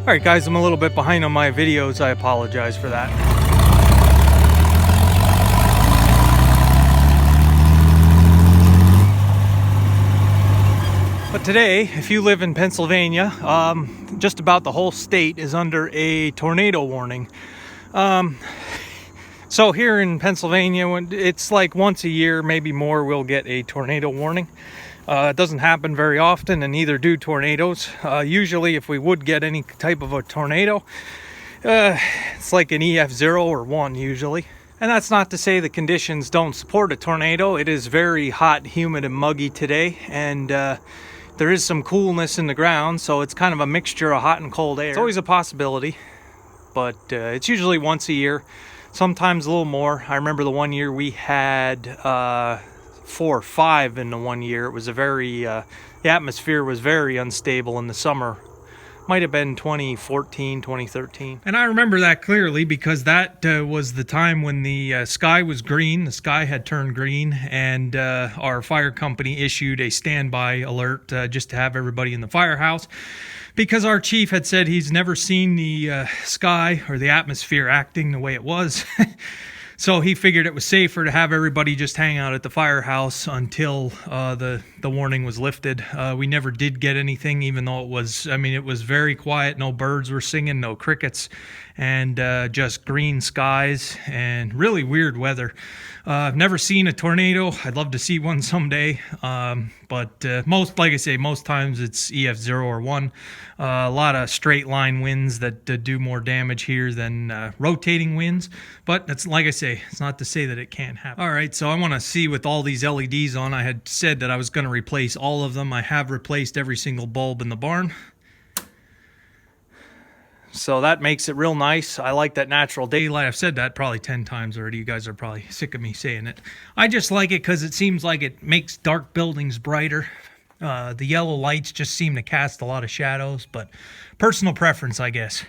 Alright guys, I'm a little bit behind on my videos. I apologize for that. But today, if you live in Pennsylvania, just about the whole state is under a tornado warning. So here in Pennsylvania, it's like once a year, maybe more, we'll get a tornado warning. It doesn't happen very often, and neither do tornadoes. Usually, if we would get any type of a tornado, it's like an EF0 or 1 usually. And that's not to say the conditions don't support a tornado. It is very hot, humid, and muggy today, and there is some coolness in the ground, so it's kind of a mixture of hot and cold air. It's always a possibility, but it's usually once a year, sometimes a little more. I remember the one year we had 4 or 5 in the one year. It was a very the atmosphere was very unstable in the summer. Might have been 2014, 2013. And I remember that clearly because that was the time when the sky was green. The sky had turned green, and our fire company issued a standby alert just to have everybody in the firehouse, because our chief had said he's never seen the sky or the atmosphere acting the way it was. So he figured it was safer to have everybody just hang out at the firehouse until the warning was lifted. We never did get anything, even though it was very quiet. No birds were singing, no crickets, and just green skies and really weird weather. I've never seen a tornado. I'd love to see one someday. But most times it's EF0 or 1. A lot of straight line winds that do more damage here than rotating winds. But it's like I say, it's not to say that it can't happen. All right, so I want to see with all these LEDs on. I had said that I was going to replace all of them. I have replaced every single bulb in the barn. So that makes it real nice. I like that natural daylight. I've said that probably 10 times already. You guys are probably sick of me saying it. I just like it because it seems like it makes dark buildings brighter. The yellow lights just seem to cast a lot of shadows, but personal preference, I guess.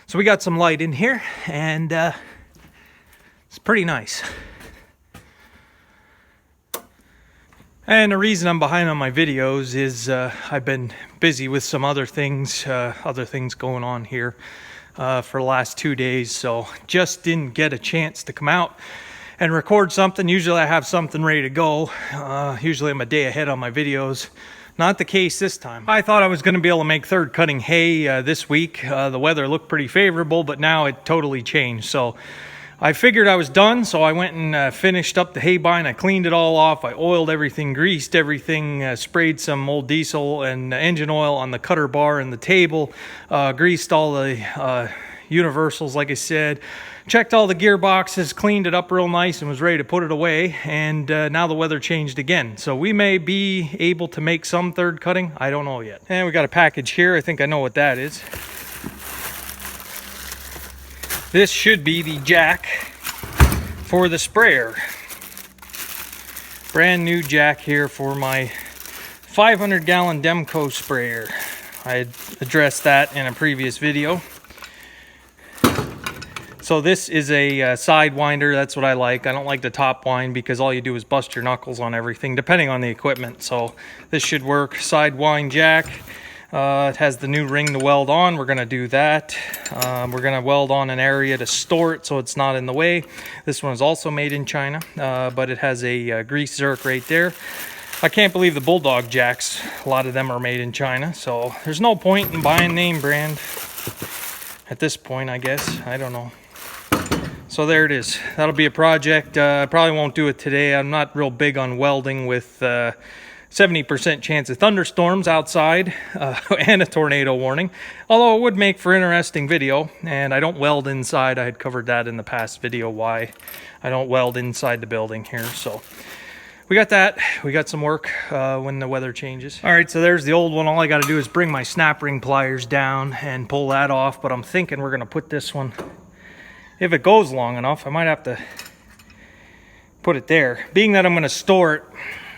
So we got some light in here, and it's pretty nice. And the reason I'm behind on my videos is I've been busy with some other things going on here for the last 2 days, so just didn't get a chance to come out and record something. Usually I have something ready to go. Usually I'm a day ahead on my videos. Not the case this time. I thought I was going to be able to make third cutting hay this week. The weather looked pretty favorable, but now it totally changed. So I figured I was done, so I went and finished up the hay bine. I cleaned it all off. I oiled everything, greased everything, sprayed some old diesel and engine oil on the cutter bar and the table, greased all the universals, like I said, checked all the gearboxes, cleaned it up real nice, and was ready to put it away. And now the weather changed again, so we may be able to make some third cutting. I don't know yet. And we got a package here. I think I know what that is. This should be the jack for the sprayer. Brand new jack here for my 500-gallon Demco sprayer. I had addressed that in a previous video. So this is a sidewinder. That's what I like. I don't like the top wind because all you do is bust your knuckles on everything, depending on the equipment. So this should work. Sidewind jack. It has the new ring to weld on. We're going to do that. We're going to weld on an area to store it so it's not in the way. This one is also made in China, but it has a grease zerk right there. I can't believe the Bulldog jacks. A lot of them are made in China, so there's no point in buying name brand at this point, I guess. I don't know. So there it is. That'll be a project. I probably won't do it today. I'm not real big on welding with 70% chance of thunderstorms outside and a tornado warning, although it would make for interesting video. And I don't weld inside. I had covered that in the past video, why I don't weld inside the building here. So we got that. We got some work when the weather changes. All right, so there's the old one. All I got to do is bring my snap ring pliers down and pull that off, but I'm thinking we're going to put this one, if it goes long enough, I might have to put it there. Being that I'm going to store it,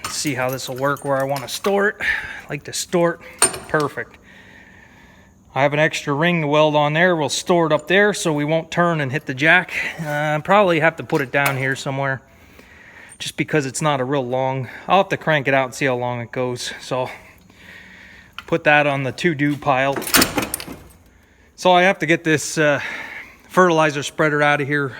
see how this will work where I want to store it. I like to store it perfect. I have an extra ring to weld on there. We'll store it up there so we won't turn and hit the jack. Probably have to put it down here somewhere just because it's not a real long. I'll have to crank it out and see how long it goes. So put that on the to-do pile. So I have to get this fertilizer spreader out of here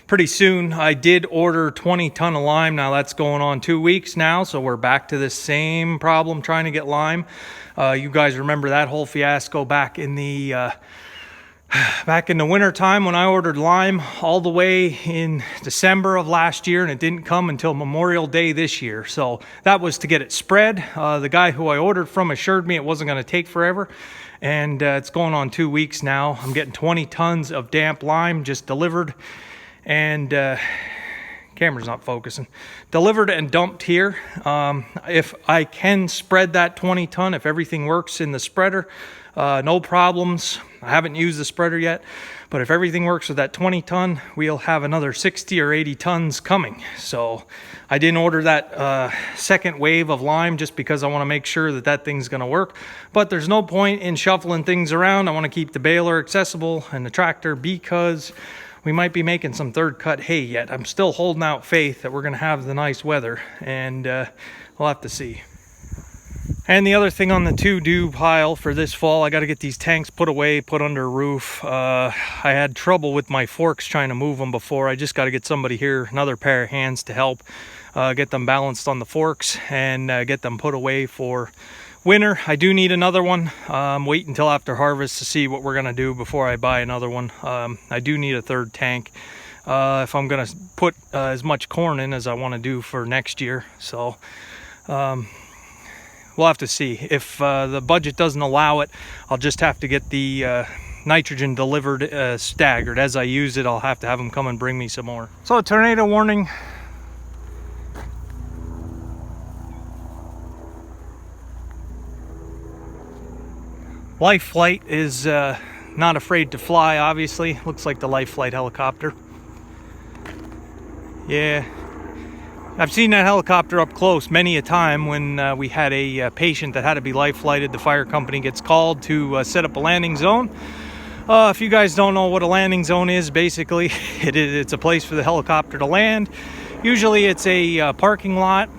pretty soon. I did order 20 ton of lime. Now that's going on 2 weeks now, so we're back to the same problem trying to get lime. You guys remember that whole fiasco back in the winter time when I ordered lime all the way in December of last year, and it didn't come until Memorial Day this year. So that was to get it spread. The guy who I ordered from assured me it wasn't going to take forever, and it's going on 2 weeks now. I'm getting 20 tons of damp lime just delivered, and camera's not focusing. Delivered and dumped here. If I can spread that 20 ton, if everything works in the spreader, no problems. I haven't used the spreader yet, but if everything works with that 20 ton, we'll have another 60 or 80 tons coming. So I didn't order that second wave of lime just because I want to make sure that that thing's going to work. But there's no point in shuffling things around. I want to keep the baler accessible and the tractor because we might be making some third cut hay yet. I'm still holding out faith that we're going to have the nice weather, and we'll have to see. And the other thing on the to-do pile for this fall, I got to get these tanks put away, put under a roof. I had trouble with my forks trying to move them before. I just got to get somebody here, another pair of hands to help get them balanced on the forks and get them put away for winter. I do need another one. Wait until after harvest to see what we're going to do before I buy another one. I do need a third tank if I'm going to put as much corn in as I want to do for next year. So we'll have to see. If the budget doesn't allow it, I'll just have to get the nitrogen delivered staggered. As I use it, I'll have to have them come and bring me some more. So a tornado warning. Life Flight is not afraid to fly, obviously. Looks like the Life Flight helicopter. Yeah. I've seen that helicopter up close many a time when we had a patient that had to be life flighted. The fire company gets called to set up a landing zone. If you guys don't know what a landing zone is, basically it's a place for the helicopter to land. Usually it's a parking lot,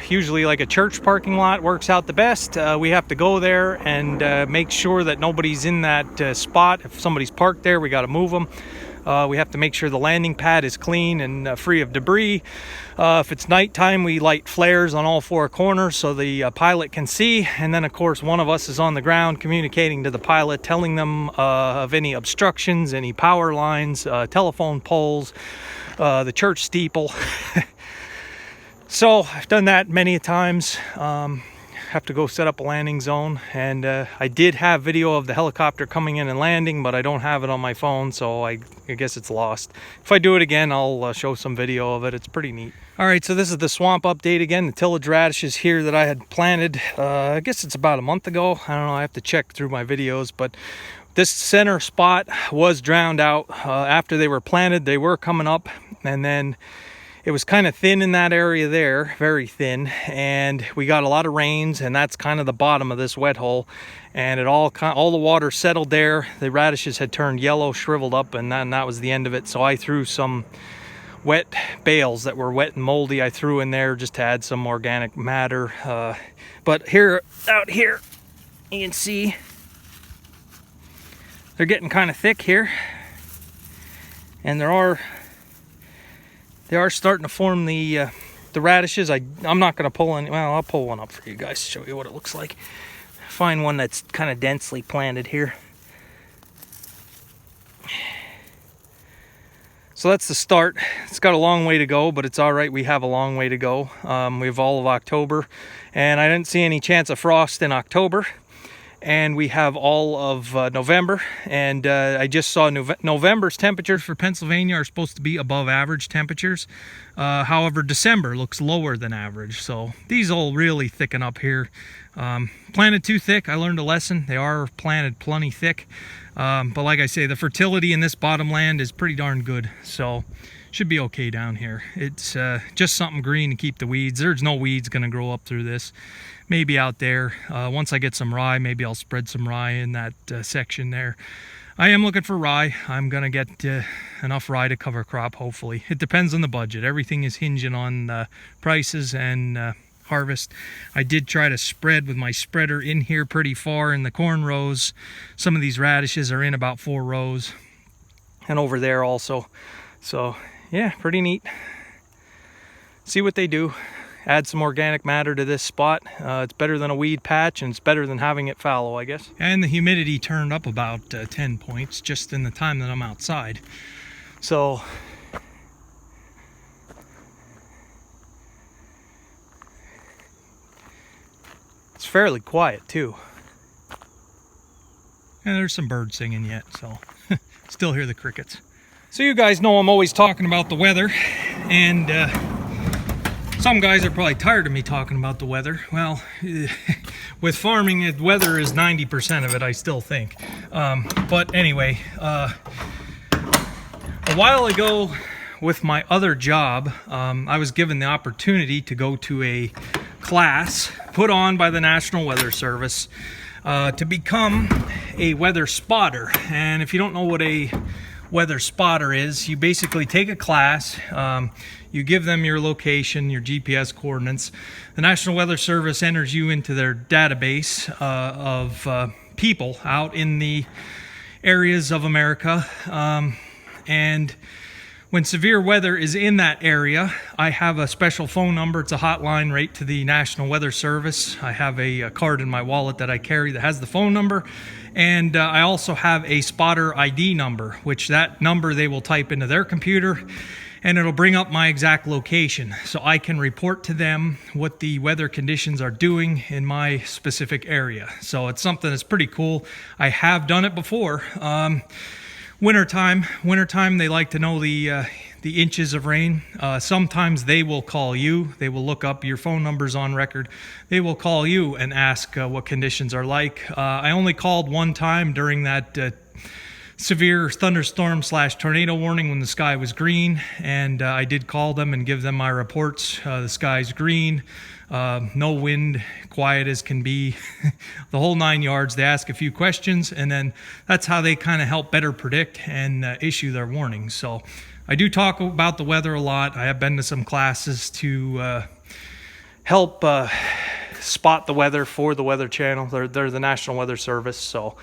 usually like a church parking lot works out the best. We have to go there and make sure that nobody's in that spot. If somebody's parked there, we got to move them. We have to make sure the landing pad is clean and free of debris. If it's nighttime, we light flares on all four corners so the pilot can see. And then, of course, one of us is on the ground communicating to the pilot, telling them of any obstructions, any power lines, telephone poles, the church steeple. So I've done that many times. Have to go set up a landing zone, and I did have video of the helicopter coming in and landing, but I don't have it on my phone, so I guess it's lost. If I do it again, I'll show some video of it. It's pretty neat. All right, so this is the swamp update again. The tillage radishes here that I had planted, I guess it's about a month ago. I don't know, I have to check through my videos, but this center spot was drowned out. After they were planted, they were coming up, and then it was kind of thin in that area there, very thin, and we got a lot of rains, and that's kind of the bottom of this wet hole, and it all the water settled there. The radishes had turned yellow, shriveled up, and then that was the end of it. So I threw some wet bales that were wet and moldy. I threw in there just to add some organic matter. But here, out here, you can see they're getting kind of thick here, and they are starting to form the radishes. I'm not going to pull any. Well, I'll pull one up for you guys to show you what it looks like. Find one that's kind of densely planted here. So that's the start. It's got a long way to go, but it's all right. We have a long way to go. We have all of October, and I didn't see any chance of frost in October. And we have all of November, and I just saw November's temperatures for Pennsylvania are supposed to be above average temperatures. However, December looks lower than average, so these will really thicken up here. Planted too thick, I learned a lesson. They are planted plenty thick, but like I say, the fertility in this bottomland is pretty darn good, so should be okay down here. It's just something green to keep the weeds. There's no weeds going to grow up through this. Maybe out there, once I get some rye, maybe I'll spread some rye in that section there. I am looking for rye. I'm going to get enough rye to cover crop, hopefully. It depends on the budget. Everything is hinging on prices and harvest. I did try to spread with my spreader in here pretty far in the corn rows. Some of these radishes are in about 4 rows, and over there also. So yeah, pretty neat. See what they do. Add some organic matter to this spot. It's better than a weed patch, and it's better than having it fallow, I guess. And the humidity turned up about 10 points just in the time that I'm outside. So it's fairly quiet too. And there's some birds singing yet, so still hear the crickets. So you guys know I'm always talking about the weather, and some guys are probably tired of me talking about the weather. Well, with farming, the weather is 90% of it, I still think. But anyway, a while ago with my other job, I was given the opportunity to go to a class put on by the National Weather Service to become a weather spotter. And if you don't know what a weather spotter is, you basically take a class, you give them your location, your GPS coordinates. The National Weather Service enters you into their database of people out in the areas of America. And when severe weather is in that area, I have a special phone number. It's a hotline right to the National Weather Service. I have a card in my wallet that I carry that has the phone number. And I also have a spotter ID number, which that number they will type into their computer, and it'll bring up my exact location. So I can report to them what the weather conditions are doing in my specific area. So it's something that's pretty cool. I have done it before. Wintertime, they like to know the inches of rain. Sometimes they will call you. They will look up your phone numbers on record. They will call you and ask what conditions are like. I only called one time during that severe thunderstorm / tornado warning when the sky was green, and I did call them and give them my reports. The sky's green, no wind, quiet as can be, the whole 9 yards. They ask a few questions, and then that's how they kind of help better predict and issue their warnings. So I do talk about the weather a lot. I have been to some classes to help spot the weather for the Weather Channel. They're the National Weather Service, so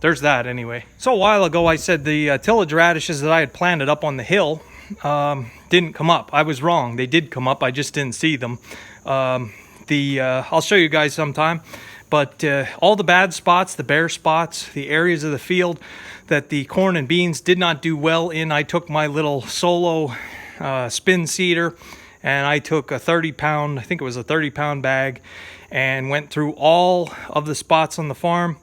there's that anyway. So a while ago I said the tillage radishes that I had planted up on the hill didn't come up. I was wrong. They did come up. I just didn't see them. I'll show you guys sometime. But all the bad spots, the bare spots, the areas of the field that the corn and beans did not do well in, I took my little solo spin seeder, and I took a 30-pound, I think it was a 30-pound bag, and went through all of the spots on the farm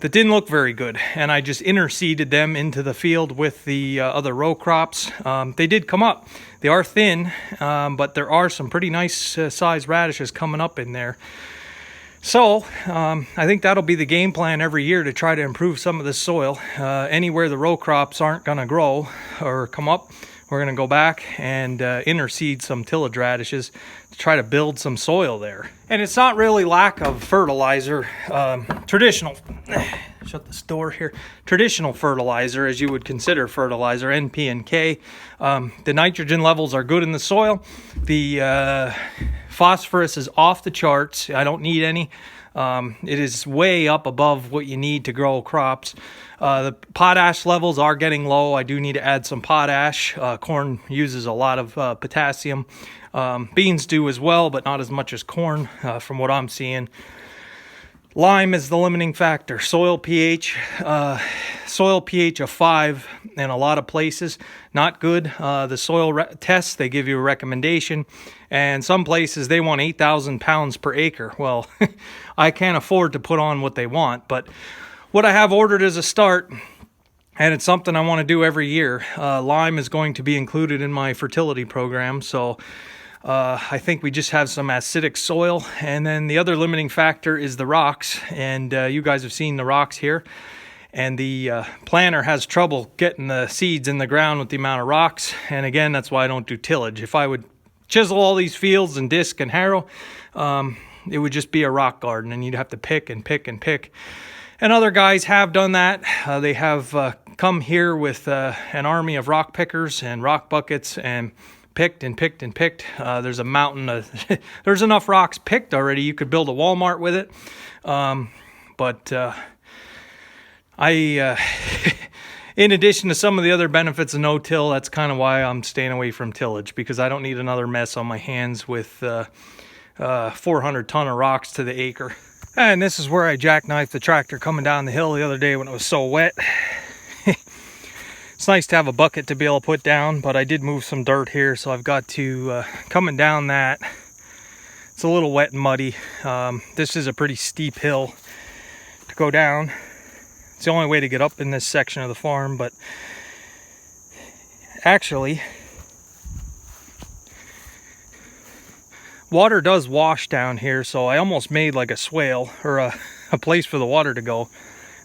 that didn't look very good, and I just interseeded them into the field with the other row crops. They did come up. They are thin, but there are some pretty nice size radishes coming up in there. So I think that'll be the game plan every year to try to improve some of this soil. Anywhere the row crops aren't going to grow or come up, we're going to go back and interseed some tillage radishes to try to build some soil there. And it's not really lack of fertilizer. Traditional, shut this door here, traditional fertilizer, as you would consider fertilizer, NP and K. The nitrogen levels are good in the soil. The phosphorus is off the charts. I don't need any. It is way up above what you need to grow crops. The potash levels are getting low. I do need to add some potash. Corn uses a lot of potassium. Beans do as well, but not as much as corn from what I'm seeing. Lime is the limiting factor. Soil pH of 5 in a lot of places, not good. The soil tests, they give you a recommendation, and some places they want 8,000 pounds per acre. Well, I can't afford to put on what they want, but what I have ordered as a start, and it's something I want to do every year, lime is going to be included in my fertility program, so I think we just have some acidic soil. And then the other limiting factor is the rocks, and you guys have seen the rocks here, and the planter has trouble getting the seeds in the ground with the amount of rocks. And again, that's why I don't do tillage. If I would chisel all these fields and disc and harrow, it would just be a rock garden, and you'd have to pick and pick and pick. And other guys have done that. They have come here with an army of rock pickers and rock buckets and picked and picked and picked. There's a mountain of there's enough rocks picked already. You could build a Walmart with it. But in addition to some of the other benefits of no-till, that's kind of why I'm staying away from tillage, because I don't need another mess on my hands with 400 ton of rocks to the acre. And this is where I jackknifed the tractor coming down the hill the other day when it was so wet. It's nice to have a bucket to be able to put down, but I did move some dirt here, so I've got to, coming down that, it's a little wet and muddy. This is a pretty steep hill to go down. It's the only way to get up in this section of the farm, but actually, water does wash down here, so I almost made like a swale, or a place for the water to go.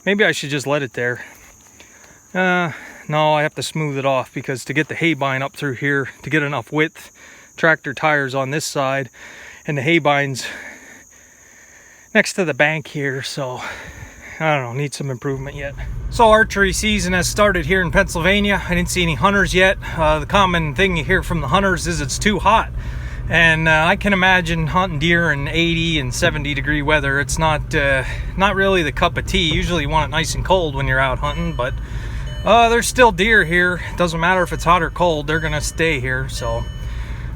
Maybe I should just let it there. No, I have to smooth it off, because to get the haybine up through here, to get enough width, tractor tires on this side, and the haybine's next to the bank here, so I don't know, need some improvement yet. So archery season has started here in Pennsylvania. I didn't see any hunters yet. The common thing you hear from the hunters is it's too hot. And I can imagine hunting deer in 80 and 70 degree weather. It's not really the cup of tea. Usually you want it nice and cold when you're out hunting, but there's still deer here. It doesn't matter if it's hot or cold, they're gonna stay here. So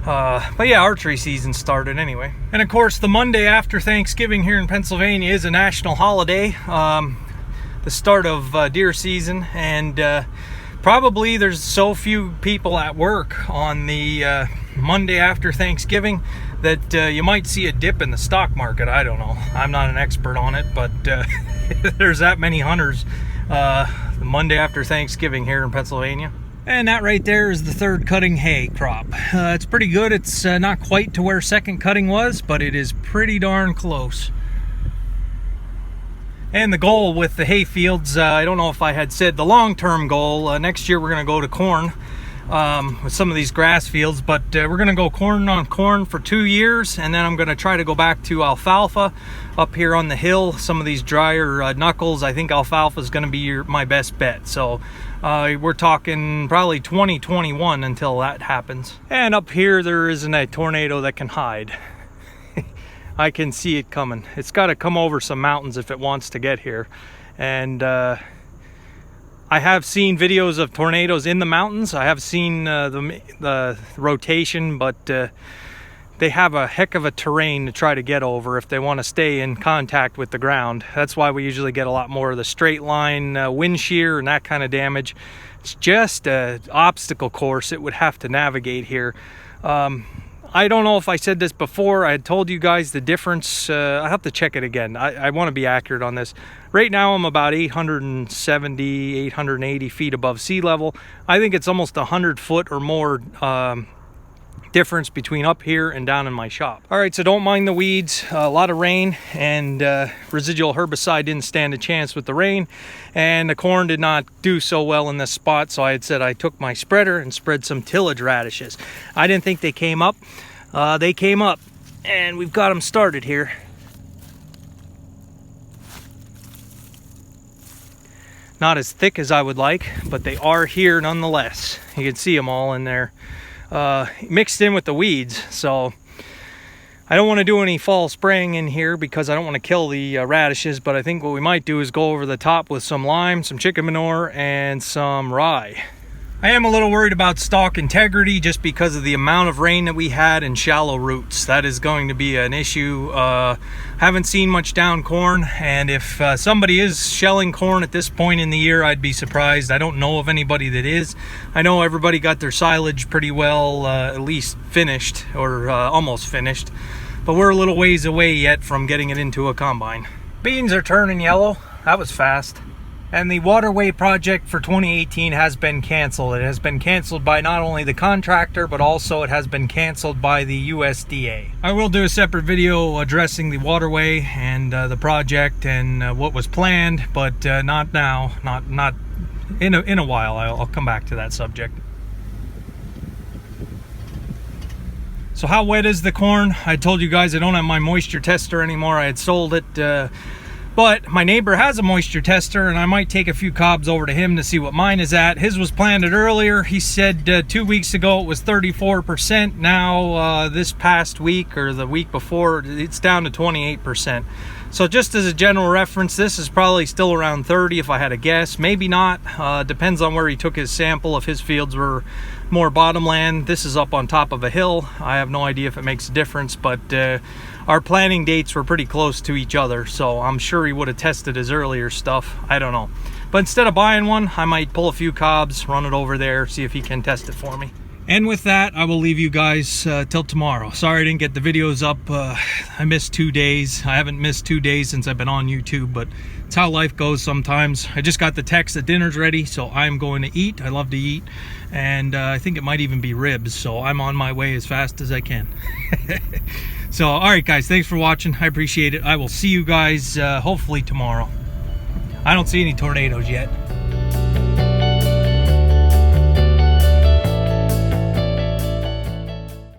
but yeah, archery season started anyway. And of course, the Monday after Thanksgiving here in Pennsylvania is a national holiday, the start of deer season, and probably there's so few people at work on the Monday after Thanksgiving that you might see a dip in the stock market. I don't know, I'm not an expert on it, but there's that many hunters the Monday after Thanksgiving here in Pennsylvania. And that right there is the third cutting hay crop. It's pretty good. It's not quite to where second cutting was, but it is pretty darn close. And the goal with the hay fields, I don't know if I had said the long-term goal, next year we're going to go to corn with some of these grass fields, but we're going to go corn on corn for 2 years, and then I'm going to try to go back to alfalfa up here on the hill. Some of these drier knuckles, I think alfalfa is going to be my best bet. So we're talking probably 2021 until that happens. And up here there isn't a tornado that can hide. I can see it coming. It's got to come over some mountains if it wants to get here. And I have seen videos of tornadoes in the mountains. I have seen the rotation, but they have a heck of a terrain to try to get over if they want to stay in contact with the ground. That's why we usually get a lot more of the straight line wind shear and that kind of damage. It's just an obstacle course it would have to navigate here. I don't know if I said this before. I had told you guys the difference. I have to check it again. I want to be accurate on this. Right now I'm about 870, 880 feet above sea level. I think it's almost 100 foot or more difference between up here and down in my shop. All right, so don't mind the weeds. A lot of rain, and residual herbicide didn't stand a chance with the rain, and the corn did not do so well in this spot, so I had said I took my spreader and spread some tillage radishes. I didn't think they came up. They came up, and we've got them started here. Not as thick as I would like, but they are here nonetheless. You can see them all in there. Mixed in with the weeds, so I don't want to do any fall spraying in here because I don't want to kill the radishes, but I think what we might do is go over the top with some lime, some chicken manure, and some rye. I am a little worried about stalk integrity just because of the amount of rain that we had and shallow roots. That is going to be an issue. Haven't seen much down corn, and if somebody is shelling corn at this point in the year, I'd be surprised. I don't know of anybody that is. I know everybody got their silage pretty well at least finished, or almost finished, but we're a little ways away yet from getting it into a combine. Beans are turning yellow. That was fast. And the waterway project for 2018 has been canceled. It has been canceled by not only the contractor, but also it has been canceled by the USDA. I will do a separate video addressing the waterway and the project and what was planned, but not now, not in a while. I'll come back to that subject. So how wet is the corn? I told you guys I don't have my moisture tester anymore. I had sold it But my neighbor has a moisture tester, and I might take a few cobs over to him to see what mine is at. His was planted earlier. He said 2 weeks ago it was 34%. Now this past week or the week before, it's down to 28%. So just as a general reference, this is probably still around 30 if I had to guess. Maybe not. Depends on where he took his sample. If his fields were more bottomland, this is up on top of a hill. I have no idea if it makes a difference, but our planting dates were pretty close to each other, so I'm sure he would have tested his earlier stuff. I don't know. But instead of buying one, I might pull a few cobs, run it over there, see if he can test it for me. And with that, I will leave you guys till tomorrow. Sorry I didn't get the videos up. I missed 2 days. I haven't missed 2 days since I've been on YouTube, but it's how life goes sometimes. I just got the text that dinner's ready, so I'm going to eat. I love to eat, and I think it might even be ribs, so I'm on my way as fast as I can. So, all right, guys, thanks for watching. I appreciate it. I will see you guys hopefully tomorrow. I don't see any tornadoes yet.